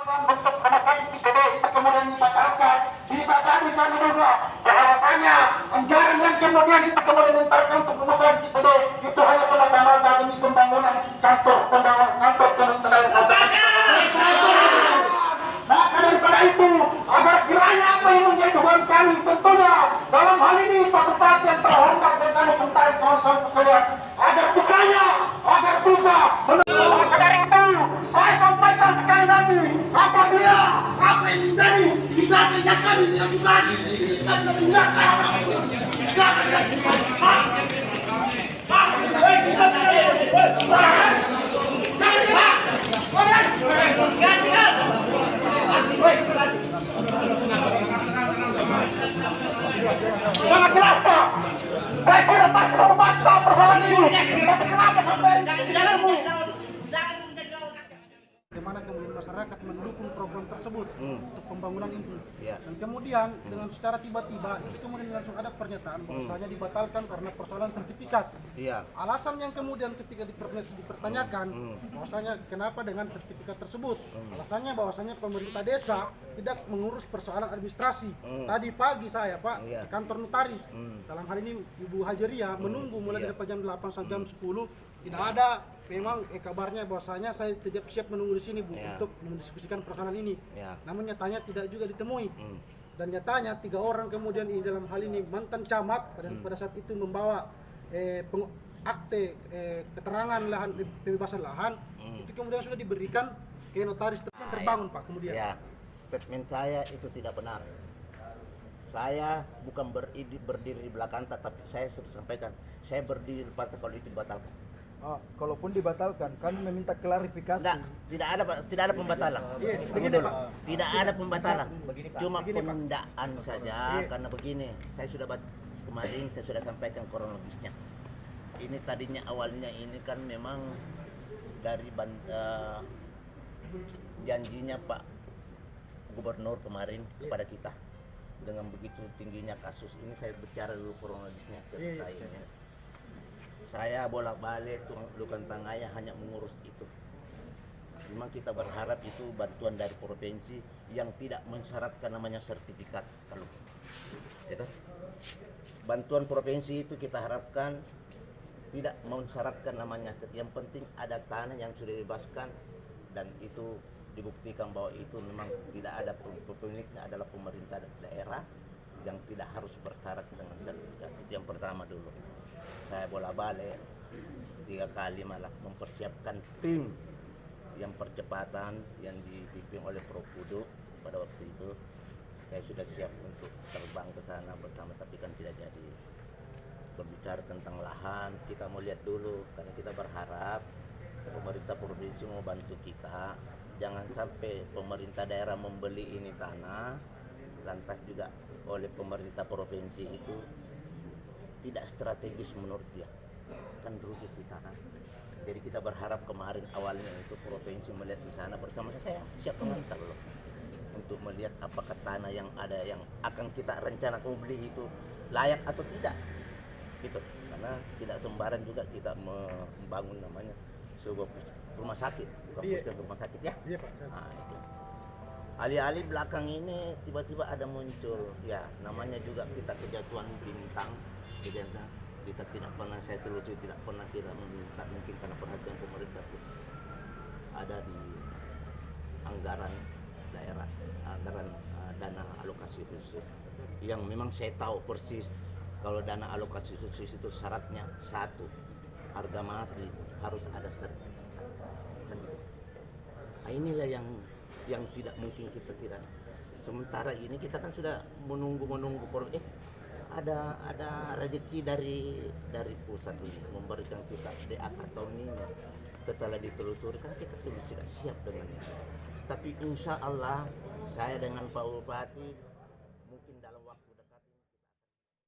bentuk rumah sakit IPD itu kemudian dibatalkan, bisa jadi kami juga bahwasanya anggaran yang kemudian itu kemudian diantarkan untuk rumah sakit IPD itu hanya semata-mata demi pembangunan kantor pemerintah. Maka daripada itu, agar kiranya apa yang menjadi dugaan kami tentunya dalam hal ini Pak Bupati yang terhormat dan kami cintai kawan-kawan sekalian, agar bisa maka dari itu saya sampaikan sekali lagi, apabila apa yang terjadi bisa sejak kami tidak bisa sangat jelas Pak. Saya kira Pak hormat persoalan ini. Tapi kenapa sampai di jalanmu? Bagaimana kemudian masyarakat mendukung program tersebut untuk pembangunan ini. Ya. Dan kemudian dengan secara tiba-tiba itu kemudian langsung ada pernyataan bahwasanya dibatalkan karena persoalan sertifikat. Iya. Alasan yang kemudian ketika dipertanyakan bahwasanya kenapa dengan sertifikat tersebut, alasannya bahwasanya pemerintah desa tidak mengurus persoalan administrasi. Tadi pagi saya Pak di kantor notaris, dalam hal ini Ibu Hajeria menunggu mulai dari jam 8 sampai jam 10, tidak ada memang kabarnya bahwasanya saya tidak siap menunggu di sini Bu untuk mendiskusikan persoalan ini. Namun nyatanya tidak juga ditemui. Dan nyatanya 3 orang kemudian ini dalam hal ini mantan camat pada saat itu membawa akte keterangan lahan pembebasan lahan itu kemudian sudah diberikan ke notaris terbangun Pak kemudian. Ya, statement saya itu tidak benar. Saya bukan berdiri di belakang, tapi saya sudah sampaikan, saya berdiri di depan kalau itu dibatalkan. Kalaupun dibatalkan, kami meminta klarifikasi. Tidak ada pembatalan. Begini Pak. Tidak ada pembatalan. Cuma penundaan saja karena begini. Saya sudah kemarin saya sudah sampaikan kronologisnya. Ini tadinya awalnya ini kan memang dari janjinya Pak Gubernur kemarin kepada kita. Dengan begitu tingginya kasus ini, saya bicara dulu kronologisnya ceritanya. Saya bolak-balik Lukan Tangaya hanya mengurus itu. Memang kita berharap itu bantuan dari provinsi yang tidak mensyaratkan namanya sertifikat. Kalau gitu. Bantuan provinsi itu kita harapkan tidak mensyaratkan namanya. Yang penting ada tanah yang sudah dibebaskan dan itu dibuktikan bahwa itu memang tidak ada pemiliknya adalah pemerintah daerah yang tidak harus bersyarat dengan sertifikat. Itu yang pertama dulu. Saya bolak-balik 3 kali malah mempersiapkan tim yang percepatan yang dipimpin oleh Prokudo pada waktu itu. Saya sudah siap untuk terbang ke sana bersama, tapi kan tidak jadi. Berbicara tentang lahan, kita mau lihat dulu karena kita berharap pemerintah provinsi mau bantu kita. Jangan sampai pemerintah daerah membeli ini tanah, lantas juga oleh pemerintah provinsi itu tidak strategis menurut dia, kan rugi kita kan. Jadi kita berharap kemarin awalnya itu provinsi melihat di sana bersama saya siap mengantar loh untuk melihat apakah tanah yang ada yang akan kita rencanakan beli itu layak atau tidak gitu, karena tidak sembarang juga kita membangun namanya sebuah rumah sakit, bukan puskesmas, rumah sakit ya. Iya Pak. Alih-alih belakang ini tiba-tiba ada muncul ya namanya juga kita kejatuhan bintang. Kita tidak pernah, saya telusuri, tidak pernah kita meminta, mungkin karena perhatian pemerintah ada di anggaran daerah, anggaran dana alokasi khusus yang memang saya tahu persis kalau dana alokasi khusus itu syaratnya satu, harga mati harus ada sertifikat. Nah, inilah yang tidak mungkin kita tidak. Sementara ini kita kan sudah menunggu ada rezeki dari pusat ini memberikan kita DAK tahun ini. Setelah ditelusuri kan kita tidak siap dengan itu. Tapi insya Allah saya dengan Pak Bupati